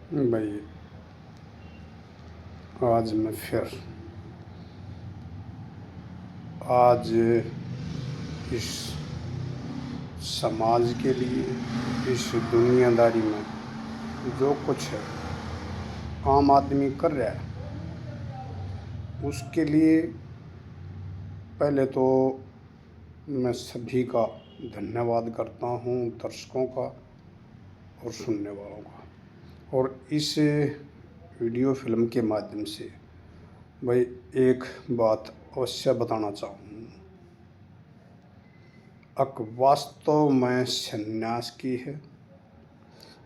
भाई, आज मैं फिर आज इस समाज के लिए, इस दुनियादारी में जो कुछ है आम आदमी कर रहा है, उसके लिए पहले तो मैं सभी का धन्यवाद करता हूँ, दर्शकों का और सुनने वालों का। और इस वीडियो फिल्म के माध्यम से भाई एक बात अवश्य बताना चाहूँ, वास्तव में सन्यास की है,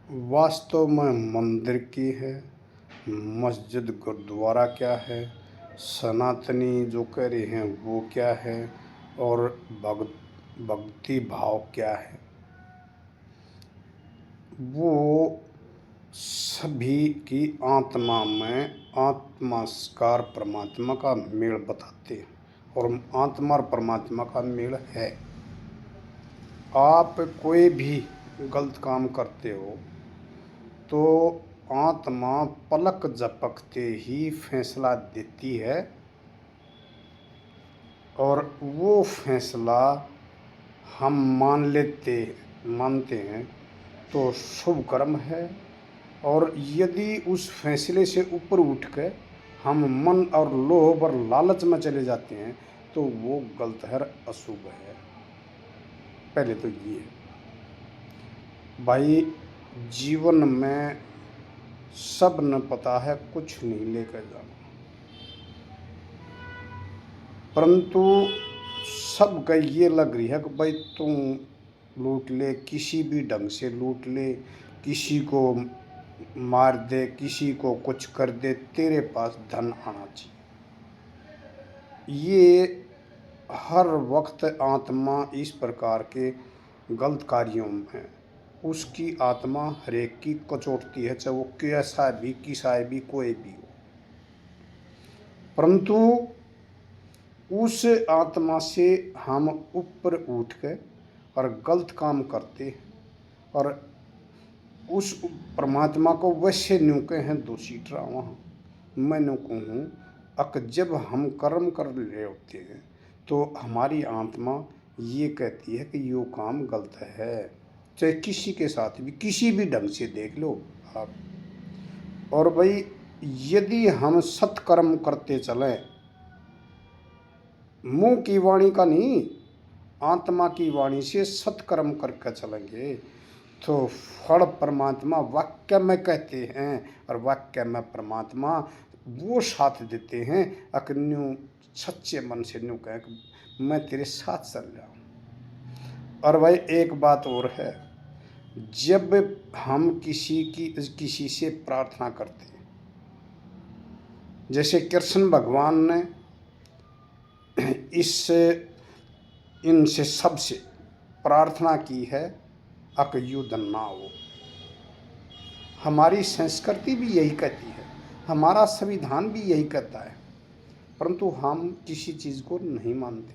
वास्तव में मंदिर की है, मस्जिद गुरुद्वारा क्या है, सनातनी जो कह रहे हैं वो क्या है, और भक्ति भाव क्या है, वो सभी की आत्मा में आत्मास्कार परमात्मा का मेल बताते हैं। और आत्मा और परमात्मा का मेल है। आप कोई भी गलत काम करते हो तो आत्मा पलक झपकते ही फैसला देती है, और वो फैसला हम मानते हैं तो शुभ कर्म है। और यदि उस फैसले से ऊपर उठ के हम मन और लोभ और लालच में चले जाते हैं तो वो गलत है, अशुभ है। पहले तो ये भाई, जीवन में सब न पता है, कुछ नहीं लेकर जाना, परंतु सबका ये लग रही है कि भाई तुम लूट ले, किसी भी ढंग से लूट ले, किसी को मार दे, किसी को कुछ कर दे, तेरे पास धन आना चाहिए। ये हर वक्त आत्मा इस प्रकार के गलत कार्यों में उसकी आत्मा हरेक की कचोटती है, चाहे वो कैसा भी, किसा भी, कोई भी हो। परंतु उस आत्मा से हम ऊपर उठ के और गलत काम करते, और उस परमात्मा को वैसे न्यू के हैं दोषी ठहरावा। मैं न्यू कहूँ जब हम कर्म कर रहे होते हैं तो हमारी आत्मा ये कहती है कि यो काम गलत है, चाहे किसी के साथ भी, किसी भी ढंग से देख लो आप। और भाई, यदि हम सत्कर्म करते चलें, मुंह की वाणी का नहीं, आत्मा की वाणी से सत्कर्म करके चलेंगे तो फल परमात्मा वाक्य में कहते हैं, और वाक्य में परमात्मा वो साथ देते हैं। न्यू सच्चे मन से न्यू कह मैं तेरे साथ चल रहा हूँ। और भाई एक बात और है, जब हम किसी से प्रार्थना करते हैं, जैसे कृष्ण भगवान ने इनसे सबसे प्रार्थना की है युद्ध ना हो। हमारी संस्कृति भी यही कहती है, हमारा संविधान भी यही कहता है, परंतु हम किसी चीज़ को नहीं मानते,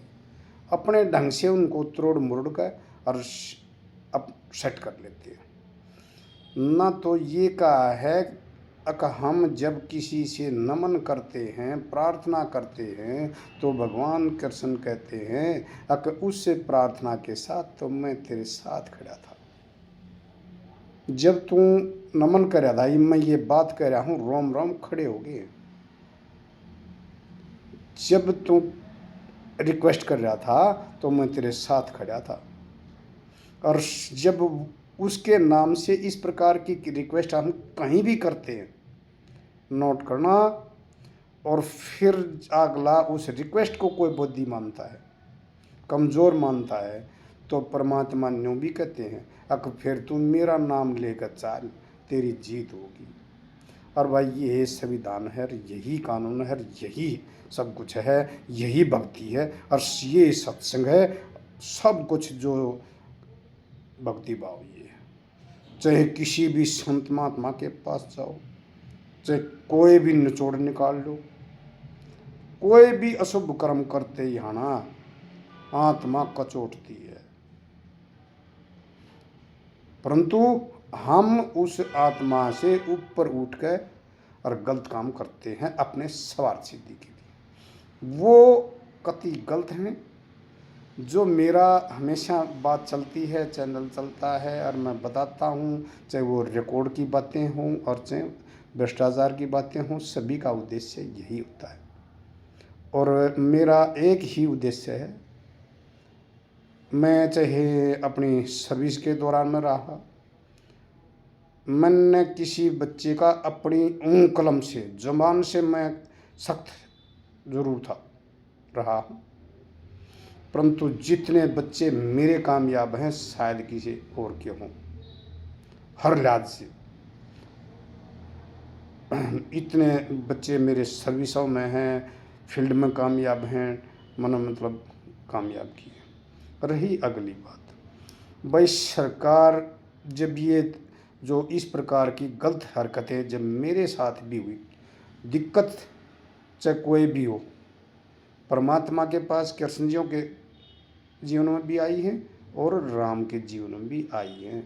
अपने ढंग से उनको तोड़ मोड़ कर और अब सेट कर लेते हैं। ना तो ये कहा है हम जब किसी से नमन करते हैं, प्रार्थना करते हैं, तो भगवान कृष्ण कहते हैं उससे प्रार्थना के साथ तो मैं तेरे साथ खड़ा था। जब तू नमन कर रहा था, मैं ये बात कह रहा हूँ, रोम रोम खड़े हो गए। जब तू रिक्वेस्ट कर रहा था तो मैं तेरे साथ खड़ा था। और जब उसके नाम से इस प्रकार की रिक्वेस्ट हम कहीं भी करते हैं, नोट करना, और फिर अगला उस रिक्वेस्ट को कोई बुद्धि मानता है, कमज़ोर मानता है, तो परमात्मा न्यू भी कहते हैं फिर तू मेरा नाम लेकर चाल, तेरी जीत होगी। और भाई ये संविधान है, यही कानून है, यही सब कुछ है, यही भक्ति है, और ये सत्संग है, सब कुछ जो भक्ति भाव ये है। चाहे किसी भी संत महात्मा के पास जाओ, चाहे कोई भी निचोड़ निकाल लो, कोई भी अशुभ कर्म करते ही ना आत्मा कचोटती है, परंतु हम उस आत्मा से ऊपर उठ कर और गलत काम करते हैं अपने स्वार्थ सिद्धि के लिए। वो कति गलत हैं। जो मेरा हमेशा बात चलती है, चैनल चलता है और मैं बताता हूँ, चाहे वो रिकॉर्ड की बातें हों और चाहे भ्रष्टाचार की बातें हों, सभी का उद्देश्य यही होता है। और मेरा एक ही उद्देश्य है, मैं चाहे अपनी सर्विस के दौरान में रहा, मैंने किसी बच्चे का अपनी ऊँ कलम से, ज़ुबान से मैं सख्त ज़रूर था रहा हूँ, परंतु जितने बच्चे मेरे कामयाब हैं शायद किसी और के हों, हर लिहाज से। इतने बच्चे मेरे सर्विसों में हैं, फील्ड में कामयाब हैं, मनो मतलब कामयाब किए। रही अगली बात, भाई सरकार जब ये जो इस प्रकार की गलत हरकतें जब मेरे साथ भी हुई, दिक्कत चाहे कोई भी हो, परमात्मा के पास कृष्ण जियों के जीवन में भी आई है और राम के जीवन में भी आई है,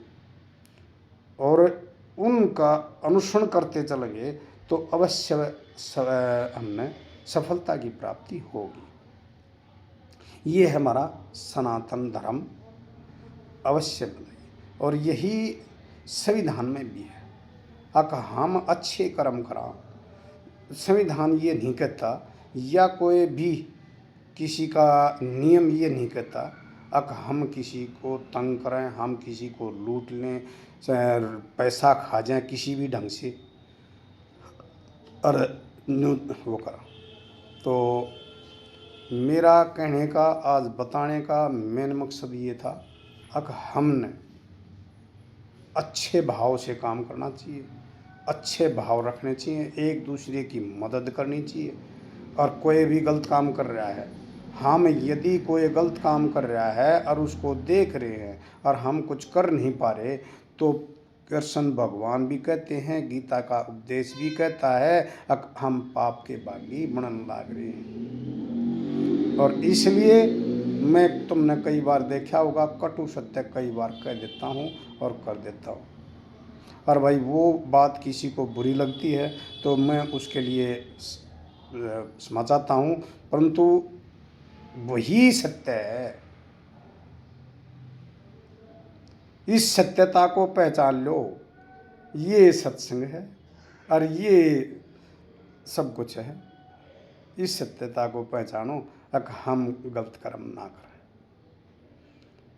और उनका अनुसरण करते चलेंगे तो अवश्य हमने सफलता की प्राप्ति होगी। ये है हमारा सनातन धर्म, अवश्य बनाइए। और यही संविधान में भी है, अगर हम अच्छे कर्म करा, संविधान ये नहीं कहता या कोई भी किसी का नियम ये नहीं कहता अगर हम किसी को तंग करें, हम किसी को लूट लें, पैसा खा जाएं किसी भी ढंग से और वो करा। तो मेरा कहने का, आज बताने का मेन मकसद ये था, अगर हमने अच्छे भाव से काम करना चाहिए, अच्छे भाव रखने चाहिए, एक दूसरे की मदद करनी चाहिए। और कोई भी गलत काम कर रहा है, हम यदि कोई गलत काम कर रहा है और उसको देख रहे हैं और हम कुछ कर नहीं पा रहे, तो कृष्ण भगवान भी कहते हैं, गीता का उपदेश भी कहता है, हम पाप के बागी बनने लग रहे हैं। और इसलिए मैं, तुमने कई बार देखा होगा, कटु सत्य कई बार कह देता हूँ और कर देता हूँ। और भाई वो बात किसी को बुरी लगती है तो मैं उसके लिए क्षमा चाहता हूँ, परंतु वही सत्य है। इस सत्यता को पहचान लो, ये सत्संग है और ये सब कुछ है। इस सत्यता को पहचानो, अगर हम गलत कर्म ना करें।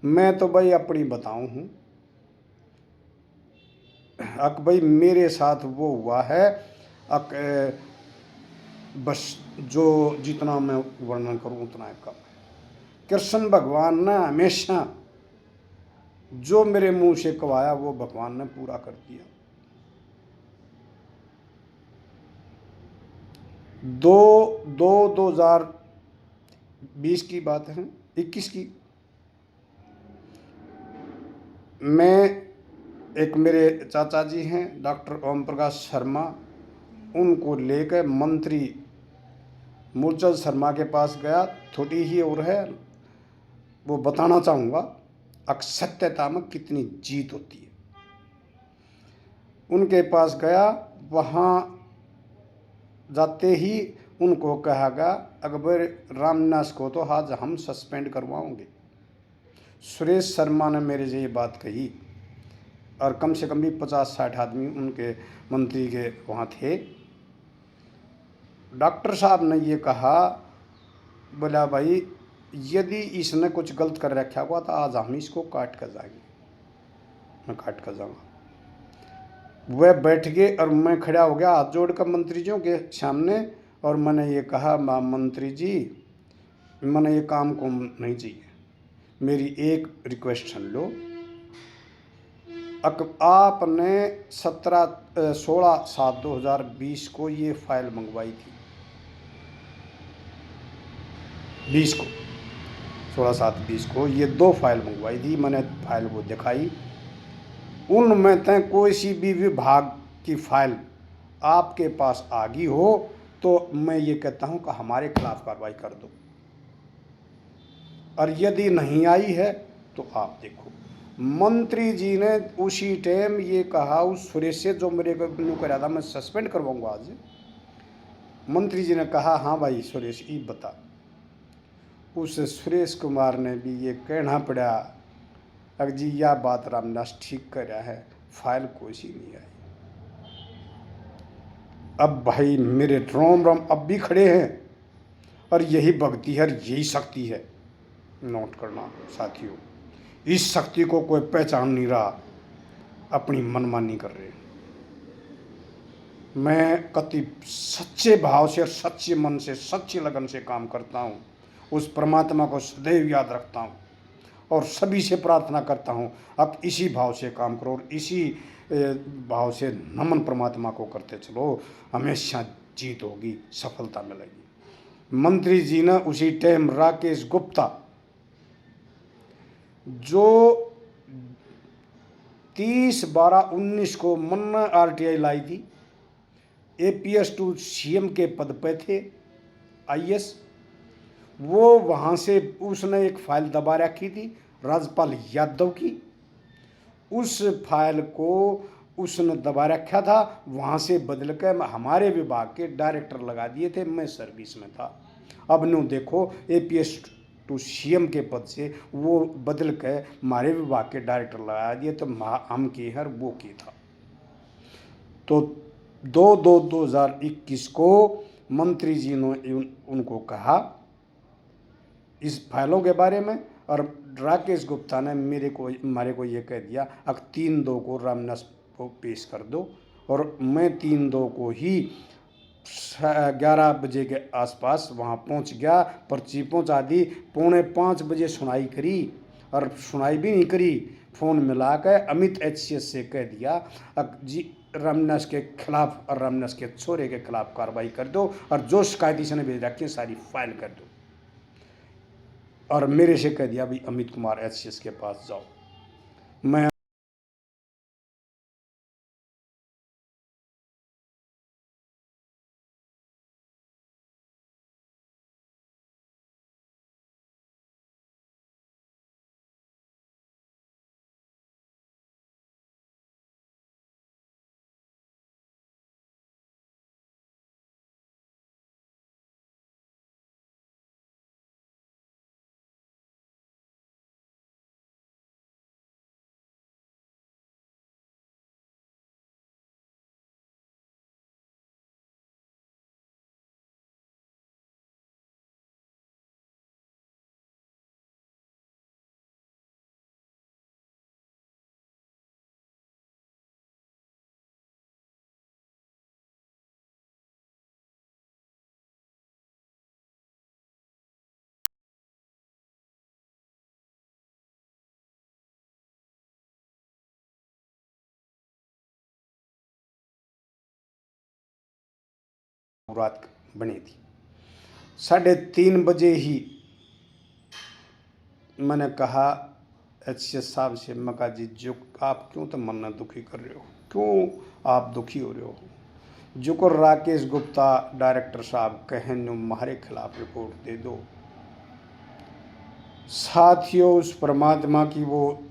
मैं तो भाई अपनी बताऊं हूँ, अक भाई मेरे साथ वो हुआ है, अक बस जो जितना मैं वर्णन करूं उतना कम है। कृष्ण भगवान ने हमेशा जो मेरे मुंह से कवाया वो भगवान ने पूरा कर दिया। 2020 की बात है, 21 की, मैं, एक मेरे चाचा जी हैं डॉक्टर ओम प्रकाश शर्मा, उनको लेकर मंत्री मूलचंद शर्मा के पास गया। थोड़ी ही और है, वो बताना चाहूँगा असत्यता में कितनी जीत होती है। उनके पास गया, वहाँ जाते ही उनको कहा गया, अकबर रामनास को तो आज हम सस्पेंड करवाओगे। सुरेश शर्मा ने मेरे से ये बात कही, और कम से कम भी 50-60 आदमी उनके मंत्री के वहाँ थे। डॉक्टर साहब ने ये कहा, बोला भाई यदि इसने कुछ गलत कर रखा हुआ तो आज हम इसको काट कर जाएंगे, मैं काट कर जाऊँगा। वह बैठ गए और मैं खड़ा हो गया हाथ जोड़कर मंत्री जी के सामने, और मैंने ये कहा, मंत्री जी मैंने ये काम को नहीं चाहिए, मेरी एक रिक्वेस्ट सुन लो। आपने 16/7/2020 को ये फाइल मंगवाई थी, 20 को, 16/7/20 को ये 2 फाइल मंगवाई थी। मैंने फाइल वो दिखाई, उनमें तय कोई सी भी विभाग की फाइल आपके पास आ गई हो तो मैं ये कहता हूँ कि हमारे खिलाफ कार्रवाई कर दो, और यदि नहीं आई है तो आप देखो। मंत्री जी ने उसी टाइम ये कहा उस सुरेश से, जो मेरे को न्यू करा था, मैं सस्पेंड करवाऊंगा आज। मंत्री जी ने कहा हाँ भाई सुरेश ये बता। उस सुरेश कुमार ने भी ये कहना पड़ा, अगर जी यह बात रामदास ठीक कर रहा है, फाइल कोई सी नहीं आई। अब भाई मेरे रोम रोम अब भी खड़े हैं, और यही भक्ति है, यही शक्ति है। नोट करना साथियों, इस शक्ति को कोई पहचान नहीं रहा, अपनी मनमानी कर रहे। मैं कति सच्चे भाव से और सच्चे मन से सच्ची लगन से काम करता हूँ, उस परमात्मा को सदैव याद रखता हूँ और सभी से प्रार्थना करता हूँ अब इसी भाव से काम करो और इसी भाव से नमन परमात्मा को करते चलो, हमेशा जीत होगी, सफलता मिलेगी। मंत्री जी ने उसी टाइम राकेश गुप्ता जो 30/12/19 को मन्ना RTI लाई थी, APS 2 CM के पद पे थे, IS, वो वहाँ से उसने एक फाइल दबा रखी थी राजपाल यादव की, उस फाइल को उसने दबा रखा था, वहाँ से बदल कर हमारे विभाग के डायरेक्टर लगा दिए थे, मैं सर्विस में था। अब नो देखो APS 2 CM के पद से वो बदल कर हमारे विभाग के डायरेक्टर लगा दिए, तो हम के हर वो की था। तो 2/2/2021 को मंत्री जी ने उनको कहा इस फाइलों के बारे में, और राकेश गुप्ता ने हमारे को ये कह दिया अब 3/2 को रामदास को पेश कर दो, और मैं 3/2 को ही 11 बजे के आसपास वहाँ पहुँच गया, पर्ची पहुँचा दी, 4:45 बजे सुनाई करी, और सुनाई भी नहीं करी, फ़ोन मिला कर अमित HCS से कह दिया अब जी रामदास के खिलाफ और रामदास के छोरे के खिलाफ कार्रवाई कर दो, और जो शिकायती से भेज रखी है सारी फाइल कर दो, और मेरे से कह दिया भाई अमित कुमार HCS के पास जाओ। मैं रात बनी थी, 3:30 बजे ही मैंने कहा HCS साहब से, मैं कहा जी जो आप क्यों तो मन दुखी कर रहे हो, क्यों आप दुखी हो रहे हो, जो को राकेश गुप्ता डायरेक्टर साहब कहें हमारे खिलाफ रिपोर्ट दे दो। साथियों उस परमात्मा की वो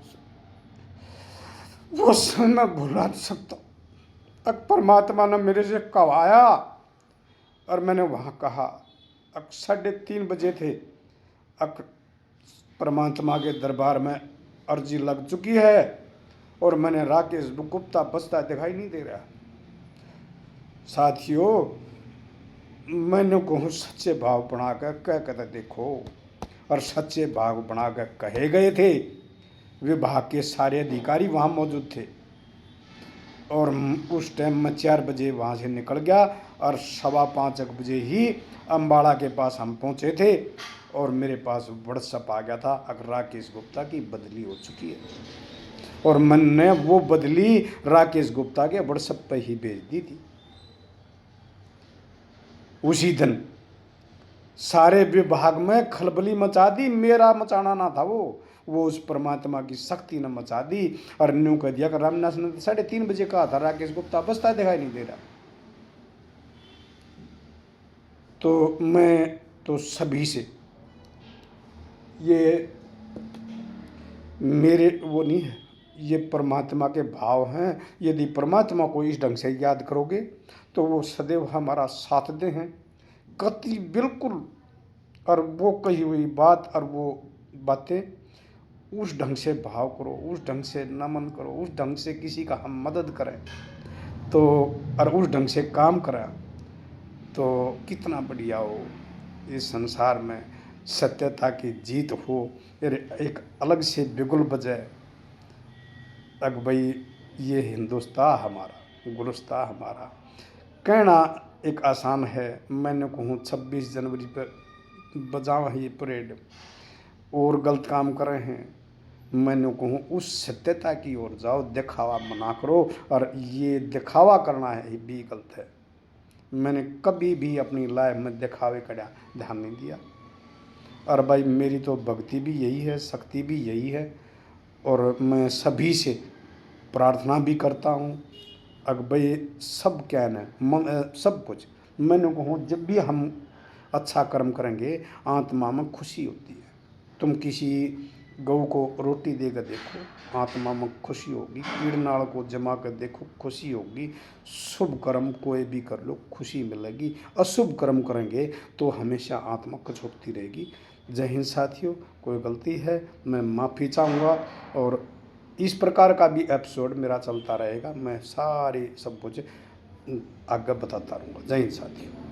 मैं भुला नहीं सकता। अब परमात्मा ने मेरे से कवाया, और मैंने वहाँ कहा अब 3:30 बजे थे, अब परमात्मा के दरबार में अर्जी लग चुकी है, और मैंने राकेश गुप्ता बसता दिखाई नहीं दे रहा। साथियों मैंने कहूँ सच्चे भाव बना कर कह कर देखो, और सच्चे भाव बना कर कहे गए थे, विभाग के सारे अधिकारी वहाँ मौजूद थे, और उस टाइम मैं 4 बजे वहाँ से निकल गया, और 4:15 बजे ही अम्बाड़ा के पास हम पहुँचे थे, और मेरे पास व्हाट्सएप आ गया था अगर राकेश गुप्ता की बदली हो चुकी है, और मैंने वो बदली राकेश गुप्ता के व्हाट्सएप पर ही भेज दी थी। उसी दिन सारे विभाग में खलबली मचा दी, मेरा मचाना ना था वो उस परमात्मा की शक्ति ने मचा दी, और न्यू कह दिया कि रामदास ने 3:30 बजे कहा था राकेश गुप्ता बसता दिखाई नहीं दे रहा। तो मैं तो सभी से, ये मेरे वो नहीं है, ये परमात्मा के भाव हैं। यदि परमात्मा को इस ढंग से याद करोगे तो वो सदैव हमारा साथ दे हैं, कति बिल्कुल। और वो कही हुई बात और वो बातें उस ढंग से भाव करो, उस ढंग से नमन करो, उस ढंग से किसी का हम मदद करें तो, और उस ढंग से काम करें तो कितना बढ़िया हो इस संसार में। सत्यता की जीत हो, फिर एक अलग से बिगुल बजे, तक भाई ये हिंदुस्तान हमारा, गुलिस्तान हमारा। कहना एक आसान है, मैंने कहूँ 26 जनवरी पर बजाओ ये परेड और गलत काम कर रहे हैं, मैंने कहूँ उस सत्यता की ओर जाओ, दिखावा मना करो। और ये दिखावा करना है ये भी गलत है। मैंने कभी भी अपनी लाइफ में दिखावे का ध्यान नहीं दिया। और भाई मेरी तो भक्ति भी यही है, शक्ति भी यही है। और मैं सभी से प्रार्थना भी करता हूँ। अब भाई सब क्या है सब कुछ मैंने कहूँ, जब भी हम अच्छा कर्म करेंगे आत्मा में खुशी होती है। तुम किसी गऊ को रोटी देकर देखो, आत्मा में खुशी होगी। कीड़नाड़ को जमा कर देखो, खुशी होगी। शुभ कर्म कोई भी कर लो, खुशी मिलेगी। अशुभ कर्म करेंगे तो हमेशा आत्मा कचोटती रहेगी। जय हिंद साथियों, कोई गलती है मैं माफ़ी चाहूँगा। और इस प्रकार का भी एपिसोड मेरा चलता रहेगा, मैं सारे सब कुछ आगे बताता रहूँगा। जय हिंद साथियों।